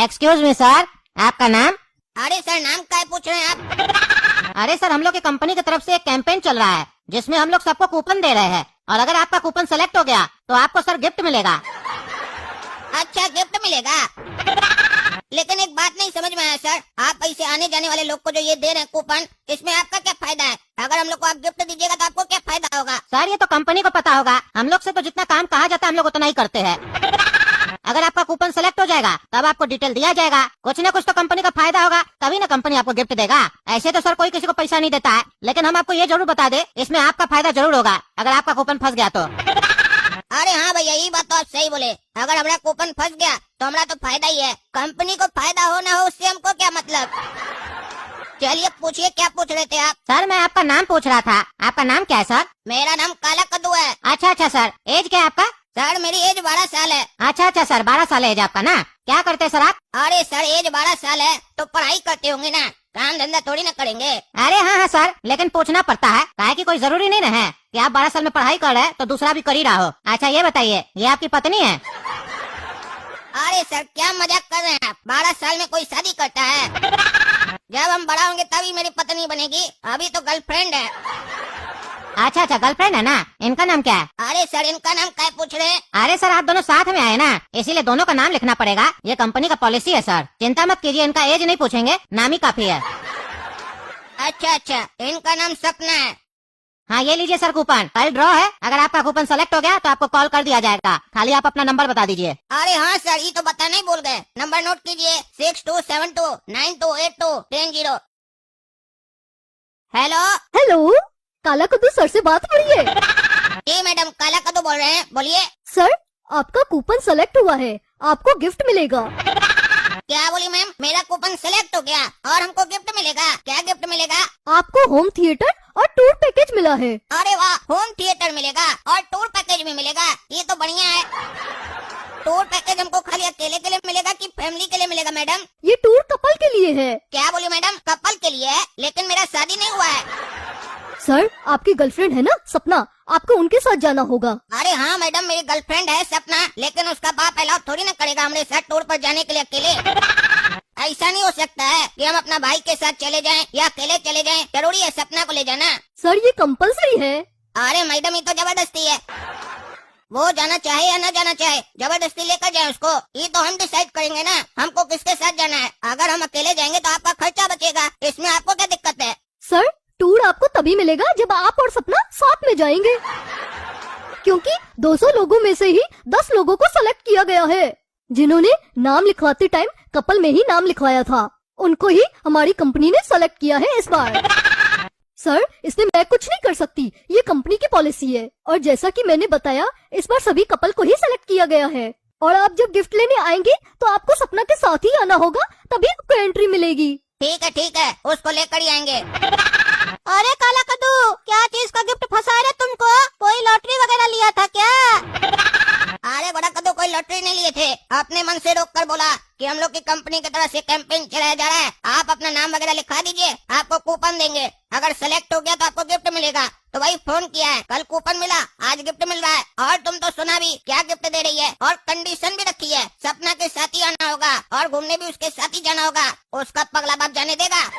Excuse me sir, आपका नाम? अरे सर नाम क्या पूछ रहे हैं आप? अरे सर, हम लोग की कंपनी की तरफ से एक कैंपेन चल रहा है जिसमें हम लोग सबको कूपन दे रहे हैं, और अगर आपका कूपन सेलेक्ट हो गया तो आपको सर गिफ्ट मिलेगा। अच्छा गिफ्ट मिलेगा, लेकिन एक बात नहीं समझ में आया सर, आप ऐसे आने जाने वाले लोग को जो ये दे रहे हैं कूपन, इसमें आपका क्या फायदा है? अगर हम लोग को आप गिफ्ट दीजिएगा तो आपको क्या फायदा होगा? सर ये तो कंपनी को पता होगा, हम लोग से तो जितना काम कहा जाता है हम लोग उतना ही करते हैं। अगर आपका कूपन सेलेक्ट हो जाएगा तब आपको डिटेल दिया जाएगा, कुछ न कुछ तो कंपनी का फायदा होगा, तभी ना कंपनी आपको गिफ्ट देगा। ऐसे तो सर कोई किसी को पैसा नहीं देता है, लेकिन हम आपको ये जरूर बता दे, इसमें आपका फायदा जरूर होगा अगर आपका कूपन फंस गया तो। अरे हाँ भैया, यही बात तो आप सही बोले, अगर हमारा कूपन फंस गया तो हमारा तो फायदा ही है, कंपनी को फायदा हो ना हो उससे हमको क्या मतलब। चलिए पूछिए, क्या पूछ रहे थे आप? सर मैं आपका नाम पूछ रहा था, आपका नाम क्या है सर? मेरा नाम काला कद्दू है। अच्छा सर, एज क्या है आपका? सर मेरी एज 12 साल है। अच्छा सर, 12 साल एज आपका ना, क्या करते हैं सर आप? अरे सर एज 12 साल है तो पढ़ाई करते होंगे ना, काम धंधा थोड़ी ना करेंगे। अरे हाँ सर, लेकिन पूछना पड़ता है, काहे कि कोई जरूरी नहीं ना है कि आप 12 साल में पढ़ाई कर रहे हैं तो दूसरा भी कर ही रहा हो। अच्छा ये बताइए, ये आपकी पत्नी है? अरे सर क्या मजाक कर रहे हैं आप, 12 साल में कोई शादी करता है? जब हम बड़ा होंगे तभी मेरी पत्नी बनेगी, अभी तो गर्लफ्रेंड है। अच्छा गर्लफ्रेंड है ना, इनका नाम क्या है? अरे सर इनका नाम क्या पूछ रहे हैं? अरे सर आप दोनों साथ में आए ना, इसीलिए दोनों का नाम लिखना पड़ेगा, ये कंपनी का पॉलिसी है सर, चिंता मत कीजिए, इनका एज नहीं पूछेंगे, नाम ही काफी है। अच्छा, इनका नाम सपना है। हाँ ये लीजिए सर कूपन, कल ड्रॉ है, अगर आपका कूपन सेलेक्ट हो गया तो आपको कॉल कर दिया जाएगा, खाली आप अपना नंबर बता दीजिए। अरे हाँ सर, ये तो बताना ही भूल गए, नंबर नोट कीजिए 6272928210। हेलो, काला कद्दू सर से बात हो रही है? जी मैडम, काला कद्दू बोल रहे हैं, बोलिए। सर आपका कूपन सेलेक्ट हुआ है, आपको गिफ्ट मिलेगा। क्या बोली मैम? मेरा कूपन सेलेक्ट हो गया और हमको गिफ्ट मिलेगा? क्या गिफ्ट मिलेगा? आपको होम थिएटर और टूर पैकेज मिला है। अरे वाह, होम थिएटर मिलेगा और टूर पैकेज भी मिलेगा, ये तो बढ़िया है। टूर पैकेज हमको खाली अकेले के लिए मिलेगा कि फैमिली के लिए मिलेगा मैडम? ये टूर कपल के लिए है। क्या बोली मैडम? कपल के लिए है, लेकिन मेरा शादी नहीं हुआ है। सर आपकी गर्लफ्रेंड है ना सपना, आपको उनके साथ जाना होगा। अरे हाँ मैडम, मेरी गर्लफ्रेंड है सपना, लेकिन उसका बाप अलाउ थोड़ी ना करेगा हमारे साथ टूर पर जाने के लिए अकेले। ऐसा नहीं हो सकता है कि हम अपना भाई के साथ चले जाएं या अकेले चले जाएं, जरूरी है सपना को ले जाना। सर ये कंपल्सरी है। अरे मैडम ये तो जबरदस्ती है, वो जाना चाहे या न जाना चाहे जबरदस्ती लेकर जाए उसको, ये तो हम डिसाइड करेंगे ना हमको किसके साथ जाना है। अगर हम अकेले जाएंगे तो आपका खर्चा बचेगा, इसमें आपको क्या दिक्कत है? सर टूर आपको तभी मिलेगा जब आप और सपना साथ में जाएंगे, क्योंकि 200 लोगों में से ही 10 लोगों को सेलेक्ट किया गया है, जिन्होंने नाम लिखवाते टाइम कपल में ही नाम लिखवाया था, उनको ही हमारी कंपनी ने सेलेक्ट किया है इस बार। सर इसमें मैं कुछ नहीं कर सकती, ये कंपनी की पॉलिसी है, और जैसा कि मैंने बताया इस बार सभी कपल को ही सेलेक्ट किया गया है, और आप जब गिफ्ट लेने आएंगे तो आपको सपना के साथ ही आना होगा, तभी आपको एंट्री मिलेगी। ठीक है, उसको लेकर ही आएंगे। अरे काला कद्दू, क्या चीज का गिफ्ट फंसा रहे तुमको? कोई लॉटरी वगैरह लिया था क्या? अरे बड़ा कद्दू, कोई लॉटरी नहीं लिए थे, अपने मन से रोक कर बोला कि हम लोग की कंपनी की तरफ से कैंपेन चलाया जा रहा है, आप अपना नाम वगैरह लिखा दीजिए, आपको कूपन देंगे, अगर सेलेक्ट हो गया तो आपको गिफ्ट मिलेगा। तो वही फोन किया है, कल कूपन मिला, आज गिफ्ट मिल रहा है। और तुम तो सुना भी क्या गिफ्ट दे रही है, और कंडीशन भी रखी है, सपना के साथ ही आना होगा और घूमने भी उसके साथ ही जाना होगा, उसका पगला बाप जाने देगा?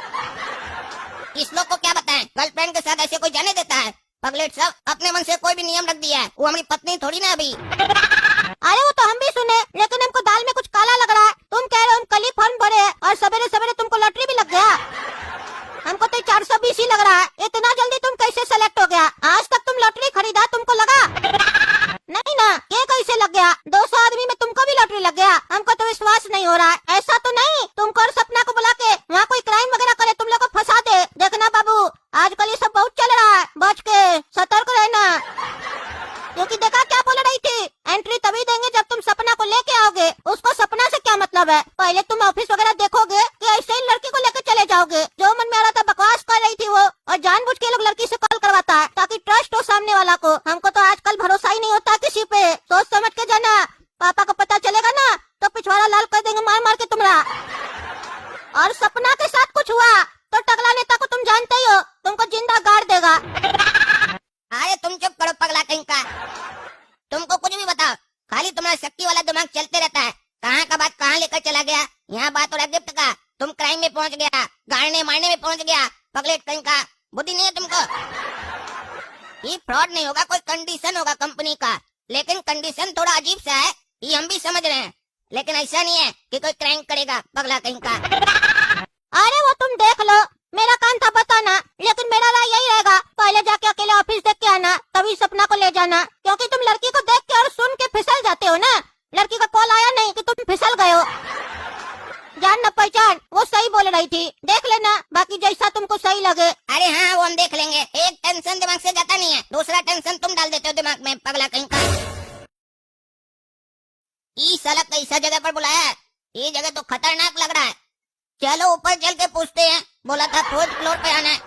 इस लोग को क्या बताएं, गर्लफ्रेंड के साथ ऐसे कोई जाने देता है? पगलेट सब अपने मन से कोई भी नियम रख दिया है, वो हमारी पत्नी थोड़ी ना अभी। अरे वो तो हम भी सुने, लेकिन हमको दाल में कुछ काला लग रहा है। तुम कह रहे हो हम कल ही फॉर्म भरे हैं और सवेरे सवेरे तुमको लॉटरी भी लग गया? हमको तो 420 ही लग रहा है, इतना जल्दी तुम कैसे सेलेक्ट हो गया? आज तक तुम लॉटरी खरीदा, तुमको लगा नहीं ना? ये कैसे लग गया? 200 आदमी में तुमको भी लॉटरी लग गया? हमको तो विश्वास नहीं हो रहा है। ऐसा तो नहीं तुमको और सपना को बुला के वहाँ कोई क्राइम वगैरह करे, तुम लोग को फंसा दे? देखना बाबू, आजकल ये सब बहुत चल रहा है, बच के सतर्क रहना। क्योंकि देखा क्या बोल रही थी, एंट्री तभी देंगे जब तुम सपना को लेके आओगे। उसको सपना से क्या मतलब है? पहले तुम ऑफिस वगैरह देखोगे कि ऐसे ही लड़की को लेकर चले जाओगे? जो मन में आ रहा था बकवास कर रही थी वो, और जानबूझ के लोग लड़की से कॉल करवाता है ताकि ट्रस्ट हो सामने वाला को। हमको तो आजकल भरोसा ही नहीं होता किसी पे, सोच समझ के जाना, पापा को पता चलेगा ना तो पिछवाड़ा लाल कर देंगे मार मार के तुम्हारा। और सपना के साथ कुछ हुआ तो टकला नेता को तुम जानते ही हो, तुमको जिंदा गाड़ देगा। अरे तुम चुप करो पगला कहीं का, तुमको कुछ भी बताओ, खाली तुम्हारा शक्ति वाला दिमाग चलते रहता है, कहाँ का बात कहाँ लेकर चला गया, यहाँ बात हो रहा है गिफ्ट का, तुम क्राइम में पहुँच गया, गाड़ने मारने में पहुँच गया, पगलेट कहीं का। बुद्धि नहीं है तुमको? ये फ्रॉड नहीं होगा, कोई कंडीशन होगा कंपनी का, लेकिन कंडीशन थोड़ा अजीब सा है, ये हम भी समझ रहे हैं, लेकिन ऐसा नहीं है कि कोई क्राइम करेगा पगला कहीं का। अरे वो तुम देख लो, मेरा काम था बताना, लेकिन मेरा राय यही रहेगा, पहले जाके अकेले ऑफिस देख के आना, तभी सपना को ले जाना, क्योंकि तुम लड़की को देख के और सुन के फिसल जाते हो ना। लड़की का कॉल आया नहीं कि तुम फिसल गए हो। जान न पहचान, वो सही बोल रही थी, देख लेना, बाकी जैसा तुमको सही लगे। अरे हाँ, वो हम देख लेंगे। एक टेंशन दिमाग से जाता नहीं है, दूसरा टेंशन तुम डाल देते हो दिमाग में, पगला कहीं का। ये साला कैसा जगह पर बुलाया है? ये जगह तो खतरनाक लग रहा है। चलो ऊपर चल के पूछते हैं। बोला था 4th फ्लोर पे आना है।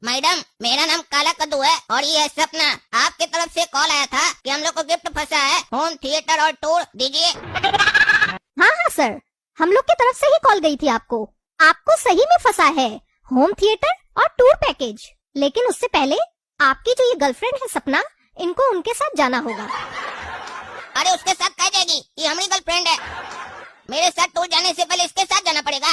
मैडम, मेरा नाम काला कद्दू है और ये है सपना। आपकी तरफ से कॉल आया था कि हम लोग को गिफ्ट फंसा है, होम थिएटर और टूर दीजिए। हाँ हाँ सर, हम लोग की तरफ से ही कॉल गई थी आपको। आपको सही में फंसा है होम थिएटर और टूर पैकेज। लेकिन उससे पहले आपकी जो ये गर्लफ्रेंड है सपना, इनको उनके साथ जाना होगा। अरे उसके साथ कह जाएगी, ये हमारी गर्लफ्रेंड है। मेरे साथ टूर जाने से पहले इसके साथ जाना पड़ेगा।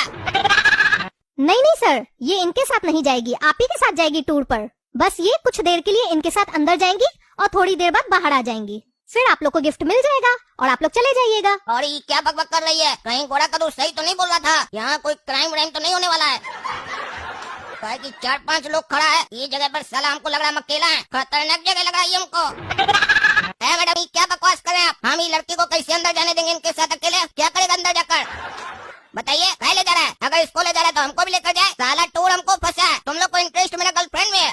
नहीं नहीं सर, ये इनके साथ नहीं जाएगी, आप ही के साथ जाएगी टूर पर। बस ये कुछ देर के लिए इनके साथ अंदर जाएंगी और थोड़ी देर बाद बाहर आ जाएंगी। फिर आप लोग को गिफ्ट मिल जाएगा और आप लोग चले जाइएगा। और ये क्या बकबक कर रही है? कहीं घोड़ा कद्दू सही तो नहीं बोल रहा था? यहाँ कोई क्राइम व्राइम तो नहीं होने वाला है? कहे कि 4-5 लोग खड़ा है ये जगह पर, साला हमको लग रहा है हम अकेला है। खतरनाक जगह लग रहा है हमको। मैडम, ये क्या बकवास कर रहे हैं आप? हम ये लड़की को कैसे अंदर जाने देंगे इनके साथ अकेले? क्या करेगा अंदर जाकर? बताइए, कहाँ ले जा रहा है? अगर इसको ले जा रहा है तो हमको भी लेकर जाए। साला टूर हमको फंसा है, तुम लोग को इंटरेस्ट मेरा गर्लफ्रेंड में है।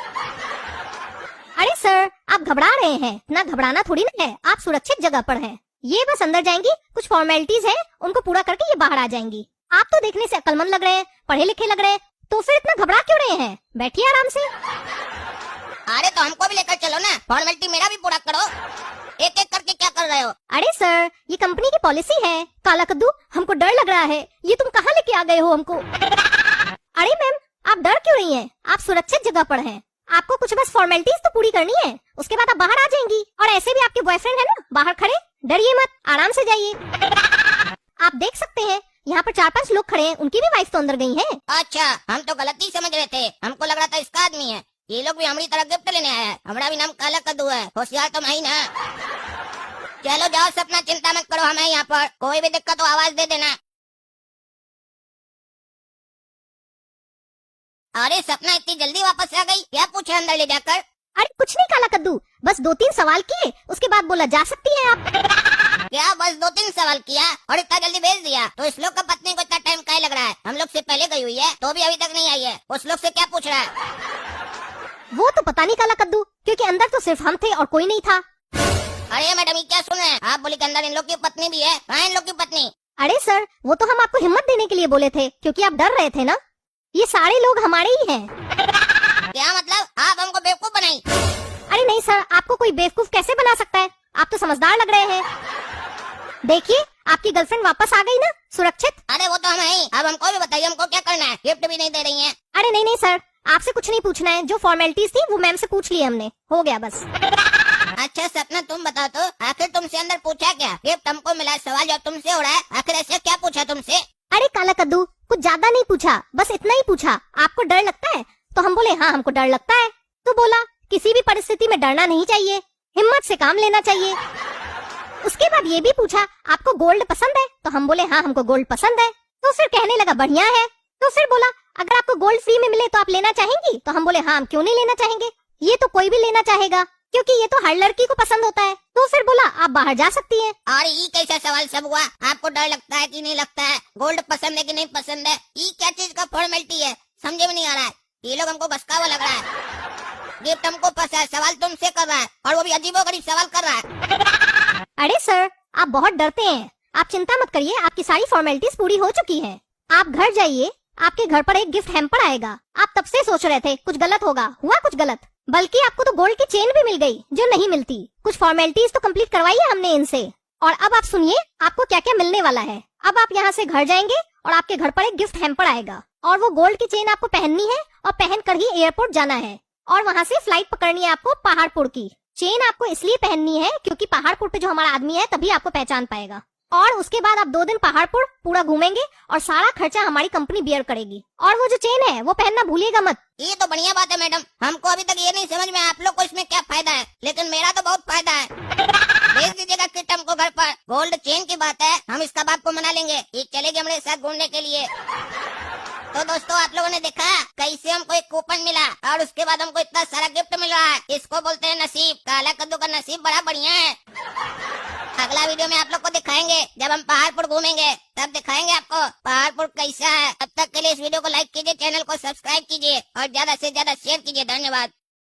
अरे सर, आप घबरा रहे हैं, इतना घबराना थोड़ी ना है। आप सुरक्षित जगह पर हैं। ये बस अंदर जाएंगी, कुछ फॉर्मेलिटीज है, उनको पूरा करके ये बाहर आ जाएंगी। आप तो देखने से अक्लमंद लग रहे हैं, पढ़े लिखे लग रहे हैं, तो फिर इतना घबरा क्यों रहे हैं? बैठिए आराम से। अरे तो हमको भी लेकर चलो ना, फॉर्मेलिटी मेरा भी पूरा करो। एक एक करके क्या कर रहे हो? अरे सर, ये कंपनी की पॉलिसी है। काला कद्दू, हमको डर लग रहा है, ये तुम कहाँ लेके आ गए हो हमको? अरे मैम, आप डर क्यों रही हैं? आप सुरक्षित जगह पर हैं। आपको कुछ बस फॉर्मेलिटीज तो पूरी करनी है, उसके बाद आप बाहर आ जाएंगी। और ऐसे भी आपके बॉयफ्रेंड है ना बाहर खड़े, डरिए मत, आराम से जाइए। आप देख सकते हैं यहाँ पर 4-5 लोग खड़े हैं, उनकी भी वाइफ तो अंदर गई है। अच्छा, हम तो गलती समझ रहे थे, हमको लग रहा था इसका आदमी है। ये लोग भी हमारी तरह गिफ्ट लेने आया है। हमारा भी नाम काला कद्दू है, होशियार तो मैं ही ना। चलो जाओ सपना, चिंता मत करो, हमें यहाँ पर कोई भी दिक्कत हो आवाज दे देना। अरे सपना, इतनी जल्दी वापस आ गई? क्या पूछा अंदर ले जाकर? अरे कुछ नहीं काला कद्दू, बस 2-3 सवाल किए, उसके बाद बोला जा सकती है आप। क्या बस 2-3 सवाल किया और इतना जल्दी भेज दिया? तो इस लोग का पत्नी को इतना टाइम काहे लग रहा है? हम लोग से पहले गई हुई है तो भी अभी तक नहीं आई है। उस लोग से क्या पूछ रहा है? वो तो पता नहीं काला कद्दू, क्योंकि अंदर तो सिर्फ हम थे और कोई नहीं था। अरे मैडम, ये क्या सुन रहे हैं आप? बोली के अंदर इन लोग की पत्नी भी है। कहाँ इन लोग की पत्नी? अरे सर, वो तो हम आपको हिम्मत देने के लिए बोले थे, क्योंकि आप डर रहे थे ना। ये सारे लोग हमारे ही हैं। क्या मतलब? आप हमको बेवकूफ बनाई? अरे नहीं सर, आपको कोई बेवकूफ कैसे बना सकता है? आप तो समझदार लग रहे हैं। देखिए, आपकी गर्लफ्रेंड वापस आ गई ना, सुरक्षित। अरे वो तो हम हैं। अब हमको भी बताइए, हमको क्या करना है? गिफ्ट भी नहीं दे रही हैं। अरे नहीं नहीं सर, आपसे कुछ नहीं पूछना है। जो फॉर्मेलिटीज थी वो मैम से पूछ ली हमने, हो गया बस। अच्छा सपना, तुम बताओ तो, आखिर तुमसे अंदर पूछा क्या? गिफ्ट हमको मिला, सवाल जब तुमसे हो रहा है, आखिर ऐसा क्या पूछा तुमसे? अरे काला कद्दू, कुछ ज्यादा नहीं पूछा, बस इतना ही पूछा, आपको डर लगता है? तो हम बोले हाँ हमको डर लगता है। तो बोला किसी भी परिस्थिति में डरना नहीं चाहिए, हिम्मत से काम लेना चाहिए। उसके बाद ये भी पूछा आपको गोल्ड पसंद है? तो हम बोले हाँ हमको गोल्ड पसंद है। तो फिर कहने लगा बढ़िया है। तो फिर बोला अगर आपको गोल्ड फ्री में मिले तो आप लेना चाहेंगी? तो हम बोले हाँ, हम क्यों नहीं लेना चाहेंगे, ये तो कोई भी लेना चाहेगा, क्योंकि ये तो हर लड़की को पसंद होता है। तो फिर बोला आप बाहर जा सकती हैं। और ये कैसा सवाल सब हुआ? आपको डर लगता है कि नहीं लगता है? गोल्ड पसंद है कि नहीं पसंद है? ये क्या चीज का फॉर्मेलिटी है? समझे में नहीं आ रहा है। ये लोग हमको बसकावा लग रहा है। गिफ्ट हमको फंसा है, सवाल तुमसे कर रहा है और वो भी अजीबोगरीब सवाल कर रहा है। अरे सर, आप बहुत डरते हैं। आप चिंता मत करिए, आपकी सारी फॉर्मेलिटीज पूरी हो चुकी हैं। आप घर जाइए, आपके घर पर एक गिफ्ट हैम्पर आएगा। आप तब से सोच रहे थे कुछ गलत होगा, हुआ कुछ गलत, बल्कि आपको तो गोल्ड की चेन भी मिल गई जो नहीं मिलती। कुछ फॉर्मेलिटीज तो कंप्लीट करवाई है हमने इनसे। और अब आप सुनिए आपको क्या क्या मिलने वाला है। अब आप यहाँ से घर जाएंगे और आपके घर पर एक गिफ्ट हैम्पर आएगा और वो गोल्ड की चेन आपको पहननी है और पहन कर ही एयरपोर्ट जाना है और वहाँ से फ्लाइट पकड़नी है आपको पहाड़पुर की। चेन आपको इसलिए पहननी है क्योंकि पहाड़पुर पे जो हमारा आदमी है तभी आपको पहचान पाएगा। और उसके बाद आप 2 दिन पहाड़पुर पूरा घूमेंगे और सारा खर्चा हमारी कंपनी बियर करेगी। और वो जो चेन है वो पहनना भूलिएगा मत। ये तो बढ़िया बात है मैडम, हमको अभी तक ये नहीं समझ में आप लोग को इसमें क्या फायदा है, लेकिन मेरा तो बहुत फायदा है। भेज दीजिएगा किट हमको घर पर। गोल्ड चेन की बात है, हम इसका बाप को मना लेंगे, ये चलेगी हमारे साथ घूमने के लिए। तो दोस्तों आप लोगों ने देखा कैसे हमको एक कूपन मिला और उसके बाद हमको इतना सारा गिफ्ट मिल रहा है। इसको बोलते हैं नसीब। काला कद्दू का नसीब बड़ा बढ़िया है। अगला वीडियो में आप लोग को दिखाएंगे जब हम पहाड़पुर घूमेंगे, तब दिखाएंगे आपको पहाड़पुर कैसा है। तब तक के लिए इस वीडियो को लाइक कीजिए, चैनल को सब्सक्राइब कीजिए और ज्यादा से ज्यादा शेयर कीजिए। धन्यवाद।